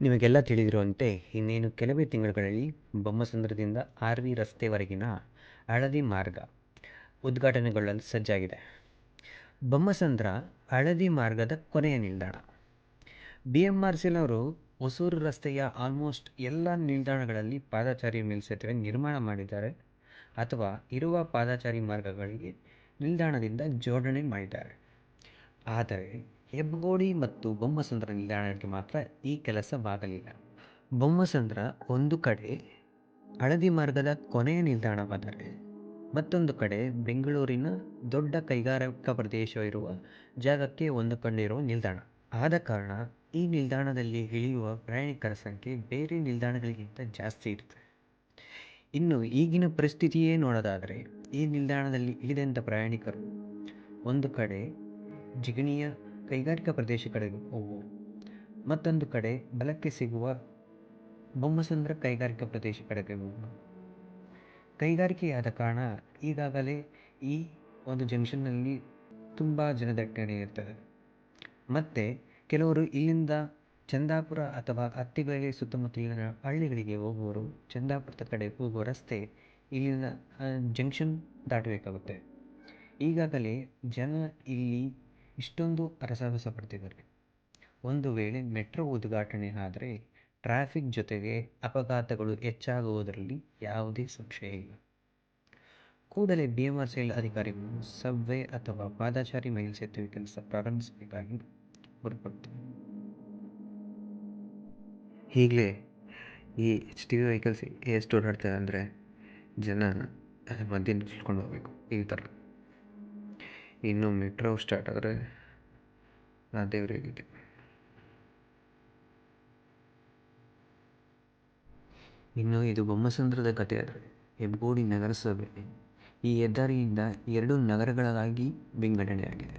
ನಿಮಗೆಲ್ಲ ತಿಳಿದಿರುವಂತೆ ಇನ್ನೇನು ಕೆಲವೇ ತಿಂಗಳುಗಳಲ್ಲಿ ಬೊಮ್ಮಸಂದ್ರದಿಂದ ಆರ್ವಿ ರಸ್ತೆವರೆಗಿನ ಹಳದಿ ಮಾರ್ಗ ಉದ್ಘಾಟನೆಗೊಳ್ಳಲು ಸಜ್ಜಾಗಿದೆ. ಬೊಮ್ಮಸಂದ್ರ ಹಳದಿ ಮಾರ್ಗದ ಕೊನೆಯ ನಿಲ್ದಾಣ. BMRCLನವರು ಹೊಸೂರು ರಸ್ತೆಯ ಆಲ್ಮೋಸ್ಟ್ ಎಲ್ಲ ನಿಲ್ದಾಣಗಳಲ್ಲಿ ಪಾದಚಾರಿ ಮೇಲ್ಸೇತುವೆ ನಿರ್ಮಾಣ ಮಾಡಿದ್ದಾರೆ ಅಥವಾ ಇರುವ ಪಾದಚಾರಿ ಮಾರ್ಗಗಳಿಗೆ ನಿಲ್ದಾಣದಿಂದ ಜೋಡಣೆ ಮಾಡಿದ್ದಾರೆ. ಆದರೆ ಹೆಬ್ಬಗೋಡಿ ಮತ್ತು ಬೊಮ್ಮಸಂದ್ರ ನಿಲ್ದಾಣಕ್ಕೆ ಮಾತ್ರ ಈ ಕೆಲಸವಾಗಲಿಲ್ಲ. ಬೊಮ್ಮಸಂದ್ರ ಒಂದು ಕಡೆ ಹಳದಿ ಮಾರ್ಗದ ಕೊನೆಯ ನಿಲ್ದಾಣವಾದರೆ ಮತ್ತೊಂದು ಕಡೆ ಬೆಂಗಳೂರಿನ ದೊಡ್ಡ ಕೈಗಾರಿಕಾ ಪ್ರದೇಶವಿರುವ ಜಾಗಕ್ಕೆ ಹೊಂದಿಕೊಂಡಿರುವ ನಿಲ್ದಾಣ. ಆದ ಕಾರಣ ಈ ನಿಲ್ದಾಣದಲ್ಲಿ ಇಳಿಯುವ ಪ್ರಯಾಣಿಕರ ಸಂಖ್ಯೆ ಬೇರೆ ನಿಲ್ದಾಣಗಳಿಗಿಂತ ಜಾಸ್ತಿ ಇರುತ್ತೆ. ಇನ್ನು ಈಗಿನ ಪರಿಸ್ಥಿತಿಯೇ ನೋಡೋದಾದರೆ ಈ ನಿಲ್ದಾಣದಲ್ಲಿ ಇಳಿದಂಥ ಪ್ರಯಾಣಿಕರು ಒಂದು ಕಡೆ ಜಿಗಣಿಯ ಕೈಗಾರಿಕಾ ಪ್ರದೇಶ ಕಡೆಗೆ ಹೋಗುವ, ಮತ್ತೊಂದು ಕಡೆ ಬಲಕ್ಕೆ ಸಿಗುವ ಬೊಮ್ಮಸಂದ್ರ ಕೈಗಾರಿಕಾ ಪ್ರದೇಶ ಕಡೆಗೆ ಹೋಗುವ. ಕೈಗಾರಿಕೆಯಾದ ಕಾರಣ ಈಗಾಗಲೇ ಈ ಒಂದು ಜಂಕ್ಷನ್ನಲ್ಲಿ ತುಂಬ ಜನದಟ್ಟಣೆ ಇರ್ತದೆ. ಮತ್ತು ಕೆಲವರು ಇಲ್ಲಿಂದ ಚಂದಾಪುರ ಅಥವಾ ಹತ್ತಿಬೆಲೆ ಸುತ್ತಮುತ್ತಲಿನ ಹಳ್ಳಿಗಳಿಗೆ ಹೋಗುವವರು ಚಂದಾಪುರದ ಕಡೆ ಹೋಗುವ ರಸ್ತೆ ಇಲ್ಲಿನ ಜಂಕ್ಷನ್ ದಾಟಬೇಕಾಗುತ್ತೆ. ಈಗಾಗಲೇ ಜನ ಇಲ್ಲಿ ಇಷ್ಟೊಂದು ಹರಸಾಹಸ ಪಡ್ತಿದ್ದಾರೆ. ಒಂದು ವೇಳೆ ಮೆಟ್ರೋ ಉದ್ಘಾಟನೆ ಆದರೆ ಟ್ರಾಫಿಕ್ ಜೊತೆಗೆ ಅಪಘಾತಗಳು ಹೆಚ್ಚಾಗುವುದರಲ್ಲಿ ಯಾವುದೇ ಸಂಶಯ ಇಲ್ಲ. ಕೂಡಲೇ BMRCL ಅಧಿಕಾರಿಗಳು ಸಬ್ವೇ ಅಥವಾ ಪಾದಚಾರಿ ಮೇಲ್ಸೇತುವೆ ಕೆಲಸ ಪ್ರಾರಂಭಿಸಬೇಕಾಗಿ ಕೋರಿಕೊಳ್ತೇವೆ. ಈಗಲೇ ಈ HTV ವೆಹಿಕಲ್ಸ್ ಎಷ್ಟು ಓಡಾಡ್ತದೆ ಅಂದರೆ ಜನ ಮಧ್ಯೆ ನಿಲ್ಸ್ಕೊಂಡು ಹೋಗ್ಬೇಕು ಈ ಥರ. ಇನ್ನು ಮೆಟ್ರೋ ಸ್ಟಾರ್ಟ್ ಆದರೆ ಆ ದೇವರಿಗೆ. ಇನ್ನು ಇದು ಬೊಮ್ಮಸಂದ್ರದ ಕಥೆ ಆದರೆ ಹೆಬ್ಬಗೋಡಿ ನಗರಸಭೆ ಈ ಹೆದ್ದಾರಿಯಿಂದ 2 ನಗರಗಳಾಗಿ ವಿಂಗಡಣೆಯಾಗಿದೆ.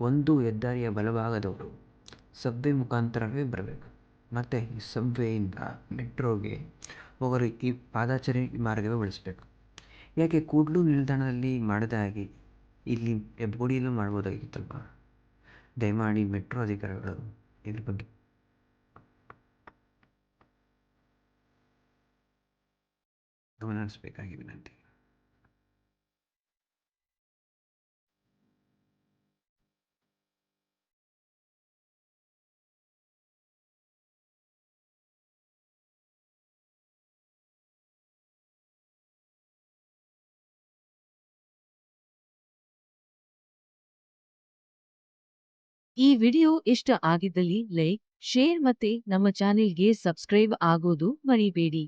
ಒಂದು ಹೆದ್ದಾರಿಯ ಬಲಭಾಗದವರು ಸಬ್ವೆ ಮುಖಾಂತರವೇ ಬರಬೇಕು, ಮತ್ತು ಈ ಸಬ್ವೆಯಿಂದ ಮೆಟ್ರೋಗೆ ಹೋಗಲು ಈ ಪಾದಚಾರಿ ಮಾರ್ಗವೇ ಬಳಸಬೇಕು. ಯಾಕೆ ಕೂಡ್ಲು ನಿಲ್ದಾಣದಲ್ಲಿ ಮಾಡದ ಹಾಗೆ ಇಲ್ಲಿ ಹೆಬ್ಬಗೋಡಿಯಲ್ಲೂ ಮಾಡ್ಬೋದಾಗಿತ್ತಲ್ವ? ದಯಮಾಡಿ ಮೆಟ್ರೋ ಅಧಿಕಾರಿಗಳು ಇದ್ರ ಬಗ್ಗೆ ಗಮನ ಹರಿಸಬೇಕಾಗಿ ವಿನಂತಿ. ಈ ವಿಡಿಯೋ ಇಷ್ಟ ಆಗಿದ್ದಲ್ಲಿ ಲೈಕ್, ಶೇರ್ ಮತ್ತೆ ನಮ್ಮ ಚಾನೆಲ್ಗೆ ಸಬ್ಸ್ಕ್ರೈಬ್ ಆಗೋದು ಮರಿಬೇಡಿ.